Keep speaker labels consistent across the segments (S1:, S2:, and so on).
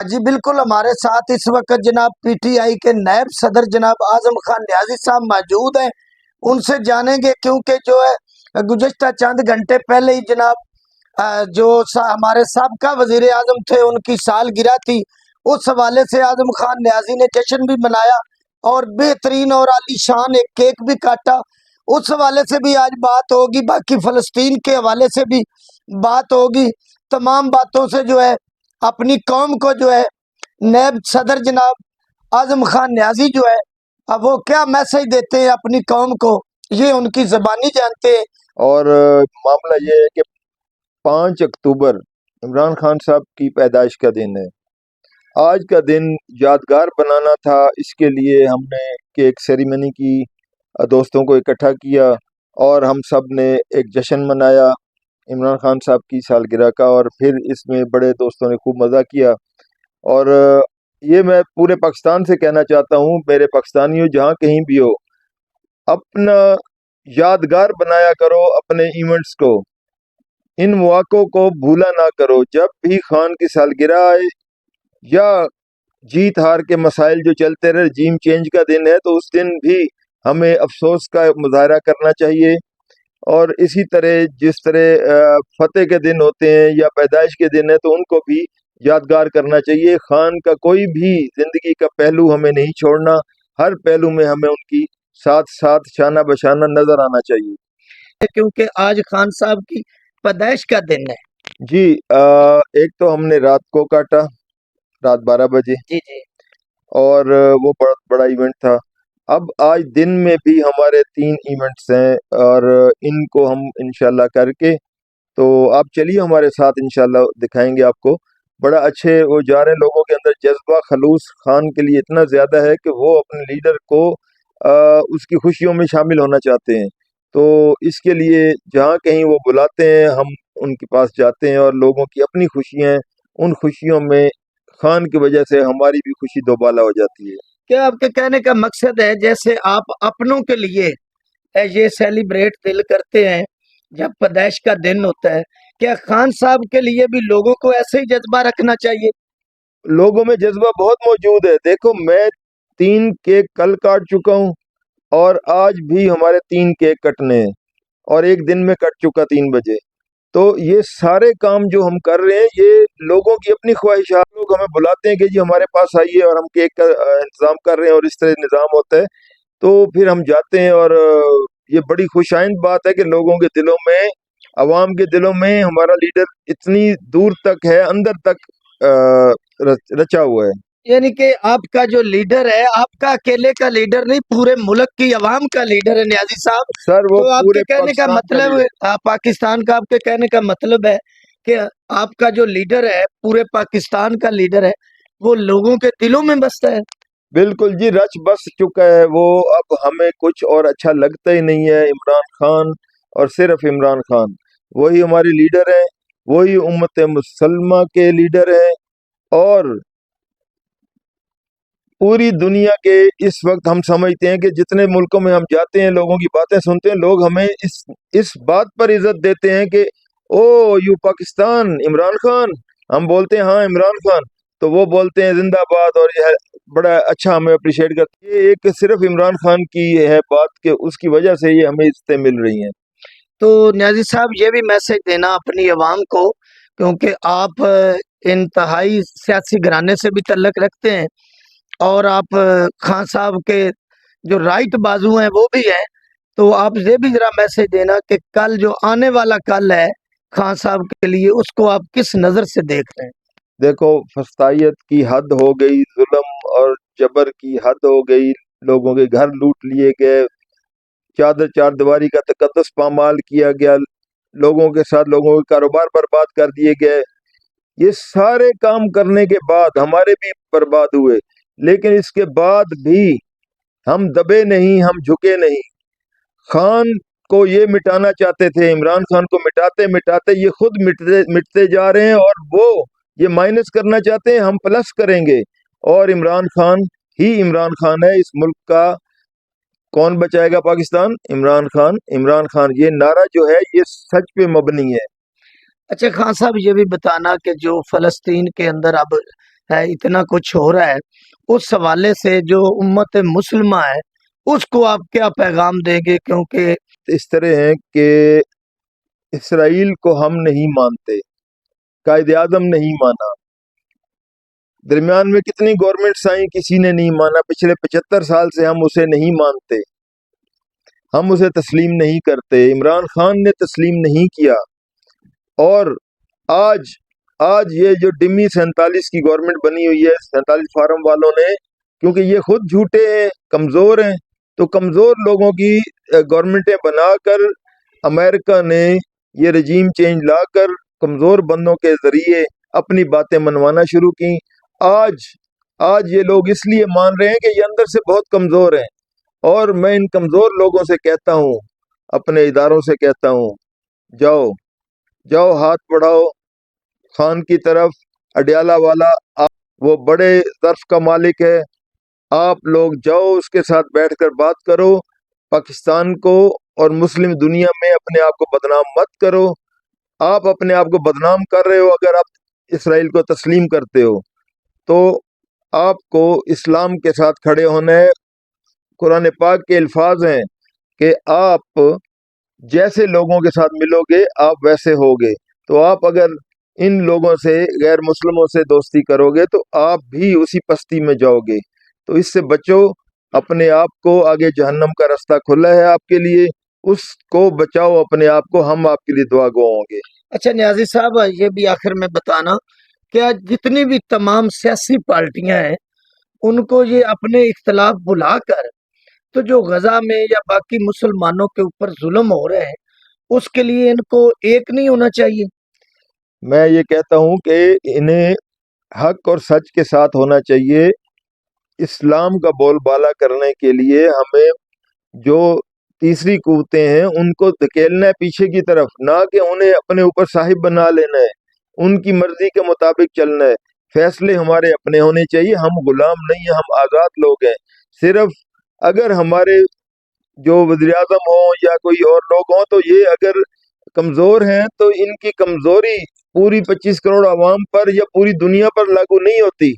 S1: جی بالکل، ہمارے ساتھ اس وقت جناب پی ٹی آئی کے نائب صدر جناب اعظم خان نیازی صاحب موجود ہیں. ان سے جانیں گے کیونکہ جو ہے گزشتہ چند گھنٹے پہلے ہی جناب جو ہمارے سابقہ وزیر اعظم تھے ان کی سالگرہ تھی. اس حوالے سے اعظم خان نیازی نے جشن بھی منایا اور بہترین اور عالی شان ایک کیک بھی کاٹا. اس حوالے سے بھی آج بات ہوگی، باقی فلسطین کے حوالے سے بھی بات ہوگی. تمام باتوں سے جو ہے اپنی قوم کو جو ہے نیب صدر جناب اعظم خان نیازی جو ہے اب وہ کیا میسج دیتے ہیں اپنی قوم کو، یہ ان کی زبانی جانتے ہیں.
S2: اور معاملہ یہ ہے کہ 5 اکتوبر عمران خان صاحب کی پیدائش کا دن ہے. آج کا دن یادگار بنانا تھا، اس کے لیے ہم نے کیک سیریمنی کی، دوستوں کو اکٹھا کیا اور ہم سب نے ایک جشن منایا عمران خان صاحب کی سالگرہ کا، اور پھر اس میں بڑے دوستوں نے خوب مزہ کیا. اور یہ میں پورے پاکستان سے کہنا چاہتا ہوں، میرے پاکستانیوں جہاں کہیں بھی ہو، اپنا یادگار بنایا کرو اپنے ایونٹس کو، ان مواقعوں کو بھولا نہ کرو. جب بھی خان کی سالگرہ آئے یا جیت ہار کے مسائل جو چلتے رہے، رجیم چینج کا دن ہے تو اس دن بھی ہمیں افسوس کا مظاہرہ کرنا چاہیے. اور اسی طرح جس طرح فتح کے دن ہوتے ہیں یا پیدائش کے دن ہے تو ان کو بھی یادگار کرنا چاہیے. خان کا کوئی بھی زندگی کا پہلو ہمیں نہیں چھوڑنا، ہر پہلو میں ہمیں ان کی ساتھ ساتھ شانہ بشانہ نظر آنا چاہیے،
S1: کیونکہ آج خان صاحب کی پیدائش کا دن ہے.
S2: جی. ایک تو ہم نے رات کو کاٹا، رات 12 بجے،
S1: جی جی
S2: اور وہ بڑا بڑا ایونٹ تھا. اب آج دن میں بھی ہمارے 3 ایونٹس ہیں اور ان کو ہم انشاءاللہ کر کے، تو آپ چلیے ہمارے ساتھ انشاءاللہ دکھائیں گے آپ کو. بڑا اچھے وہ جا رہے ہیں، لوگوں کے اندر جذبہ خلوص خان کے لیے اتنا زیادہ ہے کہ وہ اپنے لیڈر کو اس کی خوشیوں میں شامل ہونا چاہتے ہیں. تو اس کے لیے جہاں کہیں وہ بلاتے ہیں ہم ان کے پاس جاتے ہیں، اور لوگوں کی اپنی خوشیاں ہیں، ان خوشیوں میں خان کی وجہ سے ہماری بھی خوشی دوبالا ہو جاتی ہے.
S1: کیا آپ کے کہنے کا مقصد ہے جیسے آپ اپنوں کے لیے یہ سیلیبریٹ دل کرتے ہیں جب پیدائش کا دن ہوتا ہے، کیا خان صاحب کے لیے بھی لوگوں کو ایسے ہی جذبہ رکھنا چاہیے؟
S2: لوگوں میں جذبہ بہت موجود ہے. دیکھو، میں 3 کیک کل کاٹ چکا ہوں اور آج بھی ہمارے 3 کیک کٹنے ہیں، اور ایک دن میں کٹ چکا 3 بجے. تو یہ سارے کام جو ہم کر رہے ہیں یہ لوگوں کی اپنی خواہشات. لوگ ہمیں بلاتے ہیں کہ جی ہمارے پاس آئیے، اور ہم کیک کا انتظام کر رہے ہیں، اور اس طرح نظام ہوتا ہے. تو پھر ہم جاتے ہیں، اور یہ بڑی خوش آئند بات ہے کہ لوگوں کے دلوں میں، عوام کے دلوں میں ہمارا لیڈر اتنی دور تک ہے، اندر تک رچا ہوا ہے.
S1: یعنی کہ آپ کا جو لیڈر ہے، آپ کا اکیلے کا لیڈر نہیں، پورے ملک کی عوام کا لیڈر ہے نیازی صاحب.
S2: سر وہ
S1: تو آپ
S2: پورے
S1: کے کہنے کا
S2: پاکستان
S1: مطلب
S2: لیڈر.
S1: پاکستان کا، آپ کے کہنے کا مطلب ہے کہ آپ کا جو لیڈر ہے پورے پاکستان کا لیڈر ہے، وہ لوگوں کے دلوں میں بستا ہے.
S2: بالکل جی، رچ بس چکا ہے وہ. اب ہمیں کچھ اور اچھا لگتا ہی نہیں ہے. عمران خان اور صرف عمران خان، وہی ہمارے لیڈر ہیں، وہی امت مسلمہ کے لیڈر ہیں. اور پوری دنیا کے اس وقت ہم سمجھتے ہیں کہ جتنے ملکوں میں ہم جاتے ہیں، لوگوں کی باتیں سنتے ہیں، لوگ ہمیں اس بات پر عزت دیتے ہیں کہ او یو پاکستان عمران خان. ہم بولتے ہیں ہاں عمران خان، تو وہ بولتے ہیں زندہ باد، اور یہ بڑا اچھا ہمیں اپریشیٹ کرتے ہیں. یہ ایک صرف عمران خان کی ہے بات کہ اس کی وجہ سے یہ ہمیں عزتیں مل رہی ہیں.
S1: تو نیازی صاحب یہ بھی میسج دینا اپنی عوام کو، کیونکہ آپ انتہائی سیاسی گھرانے سے بھی تعلق رکھتے ہیں اور آپ خان صاحب کے جو رائٹ بازو ہیں وہ بھی ہیں. تو آپ یہ بھی ذرا میسج دینا کہ کل جو آنے والا کل ہے خان صاحب کے لیے، اس کو آپ کس نظر سے دیکھ رہے ہیں؟
S2: دیکھو، فسطائیت کی حد ہو گئی، ظلم اور جبر کی حد ہو گئی، لوگوں کے گھر لوٹ لیے گئے، چار دیواری کا تقدس پامال کیا گیا، لوگوں کے ساتھ لوگوں کے کاروبار برباد کر دیے گئے. یہ سارے کام کرنے کے بعد ہمارے بھی برباد ہوئے، لیکن اس کے بعد بھی ہم دبے نہیں، ہم جھکے نہیں. خان کو یہ مٹانا چاہتے تھے، عمران خان کو مٹاتے مٹاتے یہ خود مٹتے جا رہے ہیں، اور وہ یہ مائنس کرنا چاہتے ہیں، ہم پلس کریں گے. اور عمران خان ہی عمران خان ہے. اس ملک کا کون بچائے گا پاکستان؟ عمران خان، عمران خان. یہ نعرہ جو ہے یہ سچ پہ مبنی ہے.
S1: اچھا خان صاحب، یہ بھی بتانا کہ جو فلسطین کے اندر اب इतना कुछ हो रहा है, उस हवाले से जो उम्मत मुस्लिमा है उसको आप क्या पैगाम देंगे? क्योंकि
S2: इस तरह है कि इसराइल को हम नहीं मानते, कायद आज़म नहीं माना, दरमियान में कितनी गवर्नमेंट्स आई किसी ने नहीं माना, पिछले 75 साल से हम उसे नहीं मानते, हम उसे तस्लीम नहीं करते, इमरान खान ने तस्लीम नहीं किया। और आज आज ये जो डिमी 47 की गवर्नमेंट बनी हुई है 47 फार्म वालों ने, क्योंकि ये खुद झूठे हैं, कमज़ोर हैं, तो कमज़ोर लोगों की गवर्नमेंटें बनाकर अमेरिका ने ये रजीम चेंज लाकर कमज़ोर बंदों के ज़रिए अपनी बातें मनवाना शुरू की। आज आज ये लोग इसलिए मान रहे हैं कि ये अंदर से बहुत कमज़ोर हैं। और मैं इन कमज़ोर लोगों से कहता हूँ, अपने इदारों से कहता हूँ, जाओ जाओ हाथ बढ़ाओ खान की तरफ, अडियाला वाला वो बड़े ज़र्फ का मालिक है, आप लोग जाओ उसके साथ बैठकर बात करो, पाकिस्तान को और मुस्लिम दुनिया में अपने आप को बदनाम मत करो। आप अपने आप को बदनाम कर रहे हो अगर आप इसराइल को तस्लीम करते हो, तो आपको इस्लाम के साथ खड़े होना है। कुरान पाक के अल्फाज हैं कि आप जैसे लोगों के साथ मिलोगे आप वैसे होगे। तो आप अगर इन लोगों से, गैर मुस्लिमों से दोस्ती करोगे तो आप भी उसी पस्ती में जाओगे। तो इससे बचो, अपने आप को, आगे जहन्नम का रास्ता खुला है आपके लिए, उसको बचाओ अपने आप को, हम आपके लिए दुआ गो होंगे।
S1: अच्छा न्याजी साहब, ये भी आखिर में बताना, क्या जितनी भी तमाम सियासी पार्टियां हैं उनको ये अपने इख्तलाफ भुलाकर तो जो गजा में या बाकी मुसलमानों के ऊपर जुल्म हो रहे हैं उसके लिए इनको एक नहीं होना चाहिए?
S2: मैं ये कहता हूँ कि इन्हें हक और सच के साथ होना चाहिए। इस्लाम का बोलबाला करने के लिए हमें जो तीसरी कुव्वतें हैं उनको धकेलना है पीछे की तरफ, ना कि उन्हें अपने ऊपर साहिब बना लेना है, उनकी मर्जी के मुताबिक चलना है। फैसले हमारे अपने होने चाहिए, हम गुलाम नहीं हैं, हम आज़ाद लोग हैं। सिर्फ अगर हमारे जो वज़ीर आज़म हो या कोई और लोग हों, तो ये अगर कमज़ोर हैं तो इनकी कमज़ोरी पूरी 25 करोड़ आवाम पर या पूरी दुनिया पर लागू नहीं होती।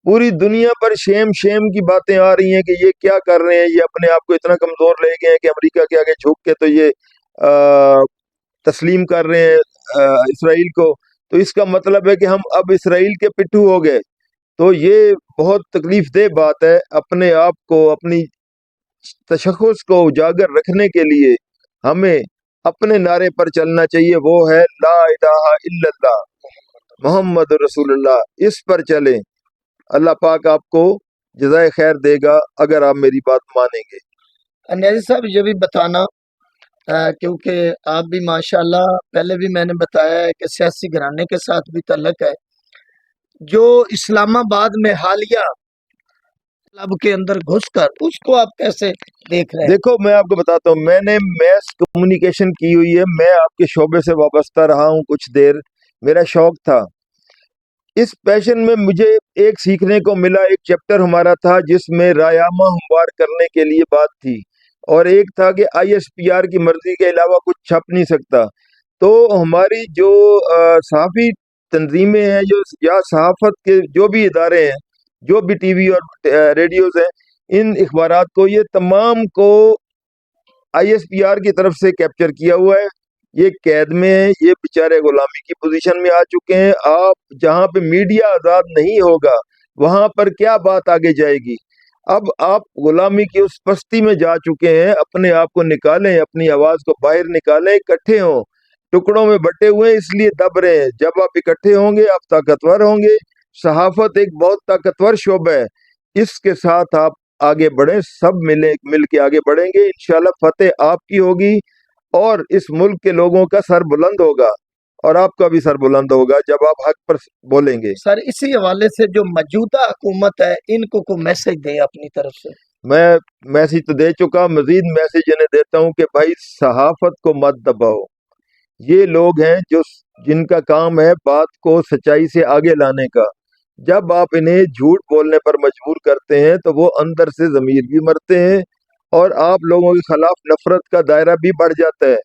S2: पूरी दुनिया पर शेम शेम की बातें आ रही हैं कि ये क्या कर रहे हैं, ये अपने आप को इतना कमज़ोर ले गए हैं कि अमेरिका के आगे झुक के तो ये तस्लीम कर रहे हैं इसराइल को। तो इसका मतलब है कि हम अब इसराइल के पिट्ठू हो गए। तो ये बहुत तकलीफ दह बात है। अपने आप को, अपनी तशख़्ख़ुस को उजागर रखने के लिए हमें अपने नारे पर चलना चाहिए, वो है ला इलाहा इल्लल्लाह मोहम्मद रसूलुल्लाह। इस पर चलें, अल्लाह पाक आपको जज़ाए खैर देगा अगर आप मेरी बात मानेंगे।
S1: न्याजी साहब, ये भी बताना, क्योंकि आप भी माशाल्लाह, पहले भी मैंने बताया है कि सियासी घराने के साथ भी ताल्लुक है, जो इस्लामाबाद में हालिया क्लब के अंदर घुसकर उसको आप कैसे देख रहे हैं?
S2: देखो, मैं आपको बताता हूँ, मैंने मैस कम्युनिकेशन की हुई है, मैं आपके शोबे से वाबस्ता रहा हूँ कुछ देर, मेरा शौक था। इस पैशन में मुझे एक सीखने को मिला, एक चैप्टर हमारा था जिसमें रायामा हमवार करने के लिए बात थी, और एक था कि ISPR की मर्जी के अलावा कुछ छप नहीं सकता। तो हमारी जो सहाफ़ी तंजीमें हैं, जो या सहाफ़त के जो भी इदारे हैं, जो भी टीवी और रेडियोज़ हैं, इन इखबारात को, ये तमाम को ISPR की तरफ से कैप्चर किया हुआ है। ये कैद में है, ये बेचारे गुलामी की पोजीशन में आ चुके हैं। आप जहाँ पे मीडिया आज़ाद नहीं होगा वहाँ पर क्या बात आगे जाएगी। अब आप गुलामी की उस पस्ती में जा चुके हैं, अपने आप को निकालें, अपनी आवाज़ को बाहर निकालें, इकट्ठे हों। टुकड़ों में बटे हुए हैं इसलिए दब रहे हैं, जब आप इकट्ठे होंगे आप ताकतवर होंगे। सहाफ़त एक बहुत ताकतवर शोबा है, इसके साथ आप आगे बढ़ें, सब मिल के आगे बढ़ेंगे, इंशाल्लाह फतेह आपकी होगी और इस मुल्क के लोगों का सर बुलंद होगा, और आपका भी सर बुलंद होगा जब आप हक पर बोलेंगे।
S1: सर, इसी हवाले से जो मौजूदा हुकूमत है इनको को मैसेज दे अपनी तरफ से।
S2: मैं मैसेज तो दे चुका, मजीद मैसेज इन्हें देता हूँ कि भाई सहाफ़त को मत दबाओ। ये लोग हैं जो जिनका काम है बात को सच्चाई से आगे लाने का। जब आप इन्हें झूठ बोलने पर मजबूर करते हैं तो वो अंदर से ज़मीर भी मरते हैं और आप लोगों के खिलाफ नफरत का दायरा भी बढ़ जाता है।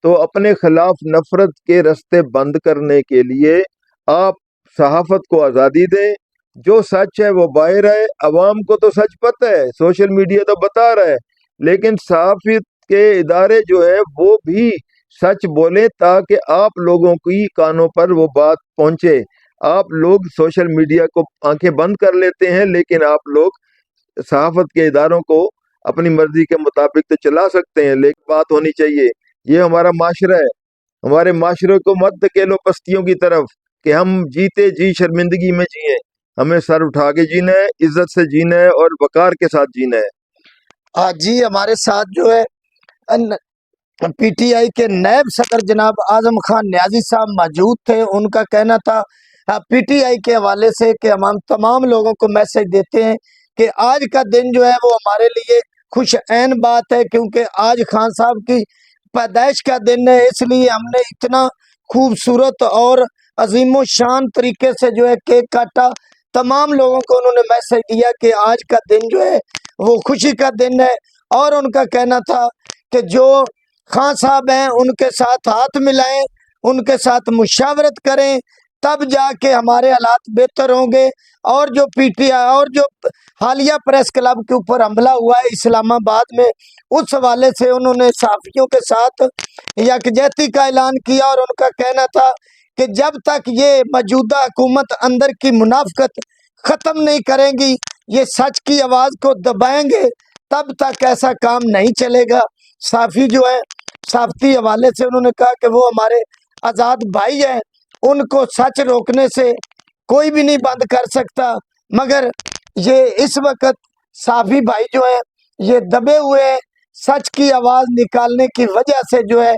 S2: तो अपने खिलाफ नफरत के रास्ते बंद करने के लिए आप सहाफ़त को आज़ादी दें, जो सच है वो बाहर है। अवाम को तो सच पता है, सोशल मीडिया तो बता रहा है, लेकिन सहाफियत के इदारे जो है वो भी सच बोले ताकि आप लोगों की कानों पर वो बात पहुंचे। आप लोग सोशल मीडिया को आंखें बंद कर लेते हैं, लेकिन आप लोग सहाफत के इदारों को अपनी मर्जी के मुताबिक तो चला सकते हैं, लेकिन बात होनी चाहिए। ये हमारा माशरा है, हमारे माशरे को मत धकेलो पस्तियों की तरफ कि हम जीते जी शर्मिंदगी में जिए। हमें सर उठा के जीना है, इज्जत से जीना है और वकार के साथ जीना है।
S1: आज जी हमारे साथ जो है पीटीआई के नायब सदर जनाब आजम खान न्याजी साहब मौजूद थे। उनका कहना था पीटीआई के हवाले से कि हम तमाम लोगों को मैसेज देते हैं कि आज का दिन जो है वो हमारे लिए खुश ऐन बात है, क्योंकि आज खान साहब की पैदाइश का दिन है, इसलिए हमने इतना खूबसूरत और अजीम शान तरीके से जो है केक काटा। तमाम लोगों को उन्होंने मैसेज दिया कि आज का दिन जो है वो खुशी का दिन है। और उनका कहना था कि जो खान साहब हैं उनके साथ हाथ मिलाएं, उनके साथ मुशावरत करें, तब जाके हमारे हालात बेहतर होंगे। और जो पीटीआई और जो हालिया प्रेस क्लब के ऊपर हमला हुआ है इस्लामाबाद में, उस हवाले से उन्होंने सहाफियों के साथ यकजहती का ऐलान किया। और उनका कहना था कि जब तक ये मौजूदा हुकूमत अंदर की मुनाफिकत ख़त्म नहीं करेंगी, ये सच की आवाज़ को दबाएंगे, तब तक ऐसा काम नहीं चलेगा। साफ़ी जो है साफ़ती हवाले से उन्होंने कहा कि वो हमारे आज़ाद भाई हैं, उनको सच रोकने से कोई भी नहीं बंद कर सकता। मगर ये इस वक्त साफ़ी भाई जो है ये दबे हुए हैं, सच की आवाज़ निकालने की वजह से जो है